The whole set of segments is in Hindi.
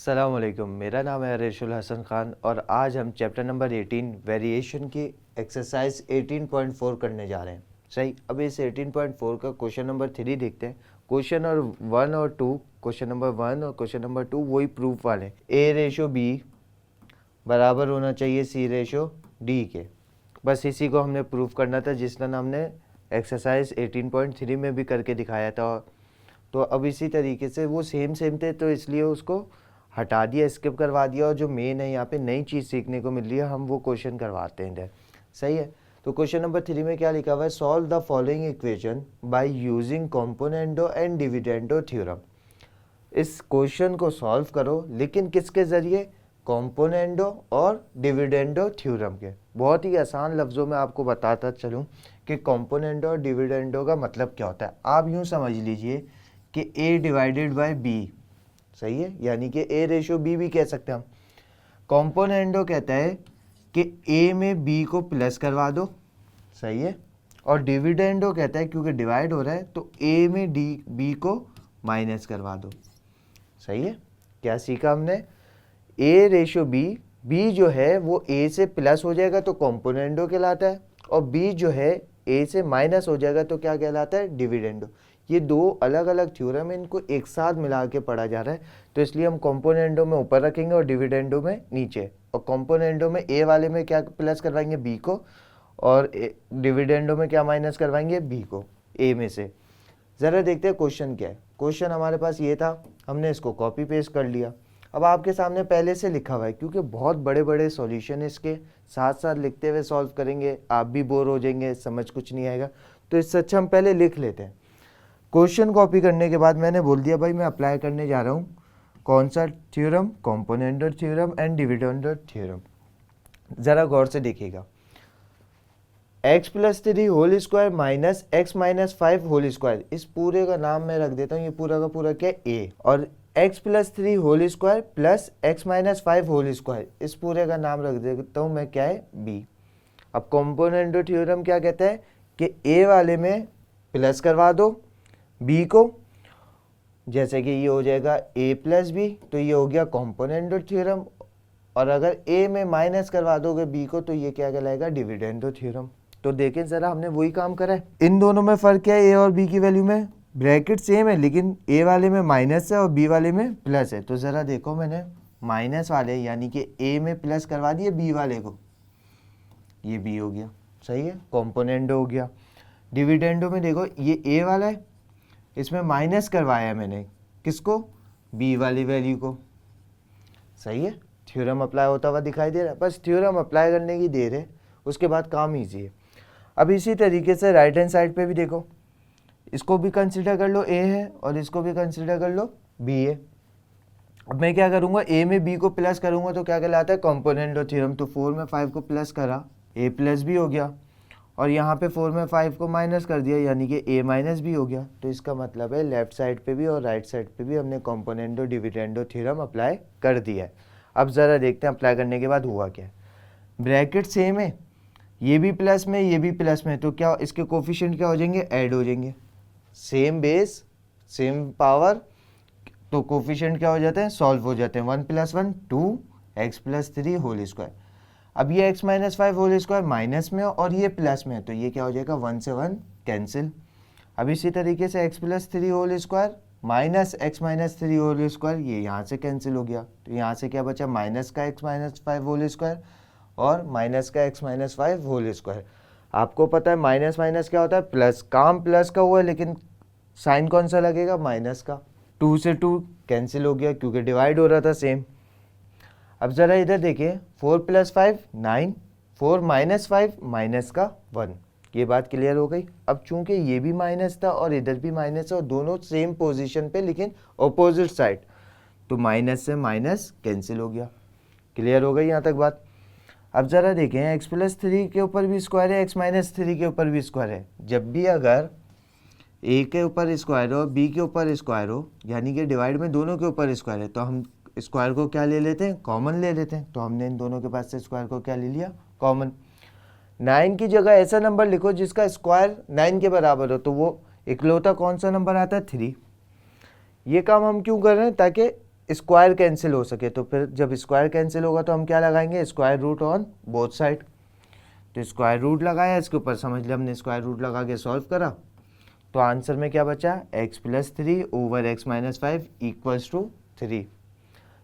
अस्सलामुअलैकुम, मेरा नाम है अरेशुल हसन खान और आज हम चैप्टर नंबर 18 वेरिएशन की एक्सरसाइज 18.4 करने जा रहे हैं। सही, अब इस 18.4 का क्वेश्चन नंबर 3 देखते हैं। क्वेश्चन और 1 और 2, क्वेश्चन नंबर 1 और क्वेश्चन नंबर 2 वही प्रूफ वाले। A/B बराबर होना चाहिए C/D के। बस इसी को हमने प्रूफ करना था, जिसका हमने एक्सरसाइज 18.3 में भी करके दिखाया था। तो अब इसी तरीके से वो सेम थे, तो इसलिए उसको हटा दिया, स्किप करवा दिया, और जो मेन है यहाँ पे नई चीज़ सीखने को मिल रही है, हम वो क्वेश्चन करवाते हैं। सही है। तो क्वेश्चन नंबर 3 में क्या लिखा हुआ है, solve the following equation by using componendo and dividendo theorem. इस क्वेश्चन को सॉल्व करो, लेकिन किसके ज़रिए, कॉम्पोनेंटो और डिविडेंडो थ्योरम के। बहुत ही आसान लफ्ज़ों में आपको बताता चलूँ कि कॉम्पोनेंटो और डिविडेंडो का मतलब क्या होता है। आप यूँ समझ लीजिए कि A/B, सही है, यानी कि A/B भी कह सकते हैं हम। कॉम्पोनेंटो कहता है कि A में B को प्लस करवा दो, सही है, और डिविडेंडो कहता है क्योंकि डिवाइड हो रहा है तो A में B को माइनस करवा दो, सही है। क्या सीखा हमने, A/B, B जो है वो A से प्लस हो जाएगा तो कॉम्पोनेंटो कहलाता है, और B जो है A से माइनस हो जाएगा तो क्या कहलाता है, डिविडेंडो। ये दो अलग अलग थ्योरम है, इनको एक साथ मिला के पढ़ा जा रहा है, तो इसलिए हम कॉम्पोनेंटो में ऊपर रखेंगे और डिविडेंडो में नीचे। और कॉम्पोनेंटो में A वाले में क्या प्लस करवाएंगे, B को, और डिविडेंडो में क्या माइनस करवाएंगे, B को, A में से। ज़रा देखते हैं क्वेश्चन क्या है। क्वेश्चन हमारे पास ये था, हमने इसको कॉपी पेस्ट कर लिया। अब आपके सामने पहले से लिखा हुआ है, क्योंकि बहुत बड़े बड़े सॉल्यूशन इसके साथ साथ लिखते हुए सॉल्व करेंगे, आप भी बोर हो जाएंगे, समझ कुछ नहीं आएगा, तो इससे अच्छा हम पहले लिख लेते हैं। क्वेश्चन कॉपी करने के बाद मैंने बोल दिया भाई मैं अप्लाई करने जा रहा हूँ कौन सा theorem, componendo theorem and dividendo theorem. ज़रा गौर से देखिएगा, x+3 whole square minus x-5 whole square, इस पूरे का नाम मैं रख देता हूँ, ये पूरा का पूरा क्या है, A, और x+3 whole square plus x-5 whole square, इस पूरे का नाम रख देता हूँ मैं, क्या है, B। अब कॉम्पोनेंटो थ्योरम क्या कहता है कि A वाले में प्लस करवा दो B को, जैसे कि ये हो जाएगा A+B, तो ये हो गया कॉम्पोनेंटो थ्योरम, और अगर A में माइनस करवा दोगे B को तो ये क्या कहलाएगा, डिविडेंडो थ्योरम। तो देखें ज़रा, हमने वही काम करा है। इन दोनों में फ़र्क क्या है, A और B की वैल्यू में ब्रैकेट सेम है, लेकिन A वाले में माइनस है और B वाले में प्लस है। तो ज़रा देखो, मैंने माइनस वाले यानी कि A में प्लस करवा दिए B वाले को, ये B हो गया, सही है, कॉम्पोनेंटो हो गया। डिविडेंडो में देखो, ये A वाला है, इसमें माइनस करवाया मैंने, किसको, B वाली वैल्यू को, सही है। थ्योरम अप्लाई होता हुआ दिखाई दे रहा है, बस थ्योरम अप्लाई करने की देर है, उसके बाद काम ईजी है। अब इसी तरीके से राइट हैंड साइड पे भी देखो, इसको भी कंसिडर कर लो A है और इसको भी कंसिडर कर लो B है। अब मैं क्या करूँगा, A में B को प्लस करूँगा तो क्या कहलाता है, कॉम्पोनेंटो थ्योरम। तो 4 में 5 को प्लस करा, A+B हो गया, और यहाँ पे 4 में 5 को माइनस कर दिया, यानी कि A-B हो गया। तो इसका मतलब है लेफ्ट साइड पे भी और राइट साइड पे भी हमने कॉम्पोनेंटो डिविडेंडो थ्योरम अप्लाई कर दिया है। अब ज़रा देखते हैं अप्लाई करने के बाद हुआ क्या। ब्रैकेट सेम है, ये भी प्लस में ये भी प्लस में, तो क्या इसके कोफिशिएंट क्या हो जाएंगे, ऐड हो जाएंगे। सेम बेस सेम पावर, तो कोफिशिएंट क्या हो जाते हैं, सॉल्व हो जाते हैं। 1 + 1 2 x+3 होल स्क्वायर। अब ये x-5 होल स्क्वायर माइनस में और ये प्लस में, तो ये क्या हो जाएगा, 1 से 1 कैंसिल। अब इसी तरीके से x+3 whole square minus x-3 whole square, ये यहाँ से कैंसिल हो गया, तो यहाँ से क्या बचा, माइनस का x-5 होल स्क्वायर और माइनस का x-5 होल स्क्वायर। आपको पता है माइनस माइनस क्या होता है, प्लस। काम प्लस का हुआ है, लेकिन साइन कौन सा लगेगा, माइनस का। 2 से 2 कैंसिल हो गया क्योंकि डिवाइड हो रहा था सेम। अब ज़रा इधर देखिए, 4 + 5 9, 4 - 5 माइनस का 1, ये बात क्लियर हो गई। अब चूंकि ये भी माइनस था और इधर भी माइनस है और दोनों सेम पोजीशन पे लेकिन अपोजिट साइड, तो माइनस से माइनस कैंसिल हो गया। क्लियर हो गई यहाँ तक बात। अब ज़रा देखें, x+3 के ऊपर भी स्क्वायर है, x-3 के ऊपर भी स्क्वायर है। जब भी अगर A के ऊपर स्क्वायर हो, B के ऊपर स्क्वायर हो, यानी कि डिवाइड में दोनों के ऊपर स्क्वायर है, तो हम स्क्वायर को क्या ले लेते हैं, कॉमन ले लेते हैं। तो हमने इन दोनों के पास से स्क्वायर को क्या ले लिया, कॉमन। 9 की जगह ऐसा नंबर लिखो जिसका स्क्वायर 9 के बराबर हो, तो वो इकलौता कौन सा नंबर आता है, 3। ये काम हम क्यों कर रहे हैं, ताकि स्क्वायर कैंसिल हो सके। तो फिर जब स्क्वायर कैंसिल होगा तो हम क्या लगाएंगे, square root on both side. तो स्क्वायर रूट लगाया, इसके ऊपर समझ लिया हमने, स्क्वायर रूट लगा के सॉल्व करा। तो आंसर में क्या बचा, x plus 3 over x minus 5 equals to 3।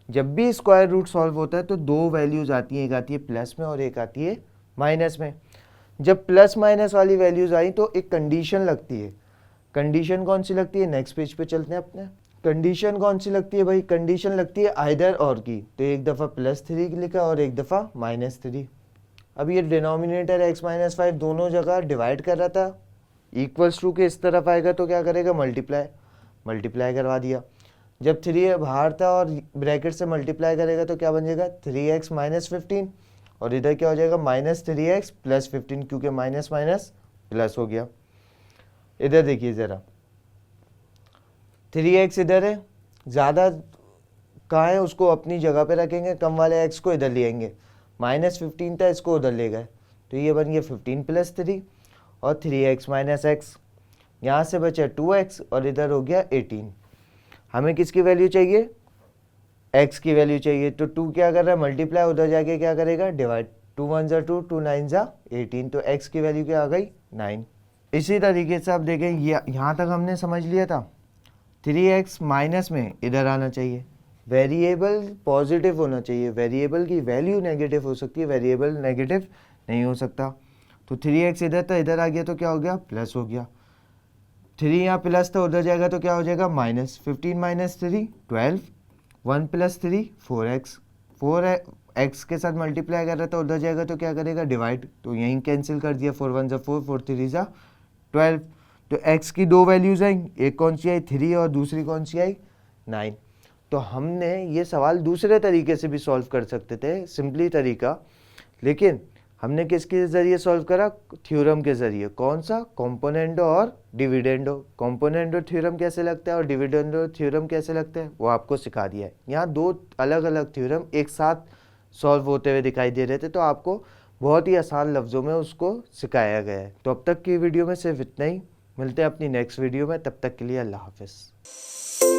जब भी स्क्वायर रूट सॉल्व होता है तो दो वैल्यूज आती हैं, एक आती है प्लस में और एक आती है माइनस में। जब प्लस माइनस वाली वैल्यूज आई तो एक कंडीशन लगती है। कंडीशन कौन सी लगती है, नेक्स्ट पेज पे चलते हैं अपने। कंडीशन कौन सी लगती है भाई, कंडीशन लगती है आइदर और की। तो एक दफ़ा +3 लिखा और एक दफ़ा -3। अब ये डिनोमिनेटर x माइनस 5 दोनों जगह डिवाइड कर रहा था, इक्वल्स टू के इस तरफ आएगा तो क्या करेगा, मल्टीप्लाई करवा दिया। जब 3 बाहर था और ब्रैकेट से मल्टीप्लाई करेगा तो क्या बन जाएगा, 3x माइनस 15, और इधर क्या हो जाएगा, -3x प्लस 15, क्योंकि माइनस माइनस प्लस हो गया। इधर देखिए ज़रा, 3x इधर है, ज़्यादा कहाँ है उसको अपनी जगह पे रखेंगे, कम वाले x को इधर ले आएंगे। -15 था, इसको उधर ले गए तो ये बन गया 15 प्लस 3 और 3x माइनस x। यहाँ से बचा 2x और इधर हो गया 18। हमें किसकी वैल्यू चाहिए, x की वैल्यू चाहिए। तो 2 क्या कर रहा है, मल्टीप्लाई, उधर जाके क्या करेगा, डिवाइड। 2 1 ज़ा 2, 2 9 ज़ा 18, तो x की वैल्यू क्या आ गई, 9। इसी तरीके से आप देखें, यहाँ तक हमने समझ लिया था। 3x माइनस में इधर आना चाहिए, वेरिएबल पॉजिटिव होना चाहिए, वेरिएबल की वैल्यू नेगेटिव हो सकती है, वेरिएबल नेगेटिव नहीं हो सकता। तो 3x इधर था, इधर आ गया तो क्या हो गया, प्लस हो गया। 3 यहाँ प्लस था, उधर जाएगा तो क्या हो जाएगा, minus. 15 minus 3 12, 1 plus 3 4x, 4x के साथ मल्टीप्लाई कर रहा था, उधर जाएगा तो क्या करेगा, डिवाइड। तो यहीं कैंसिल कर दिया, 4 1 ज़ा 4, 4 3 ज़ा 12। तो x की दो वैल्यूज आई, एक कौन सी आई 3 और दूसरी कौन सी आई 9। तो हमने ये सवाल दूसरे तरीके से भी सॉल्व कर सकते थे, सिंपली तरीका, लेकिन हमने किसके ज़रिए सॉल्व करा, थ्योरम के ज़रिए। कौन सा, कॉम्पोनेंडो और डिविडेंडो। कॉम्पोनेंडो थ्योरम कैसे लगता है और डिविडेंडो थ्योरम कैसे लगता है वो आपको सिखा दिया है। यहाँ दो अलग अलग थ्योरम एक साथ सॉल्व होते हुए दिखाई दे रहे थे, तो आपको बहुत ही आसान लफ्ज़ों में उसको सिखाया गया है। तो अब तक की वीडियो में सिर्फ इतना ही, मिलते हैं अपनी नेक्स्ट वीडियो में, तब तक के लिए अल्लाह हाफिज़।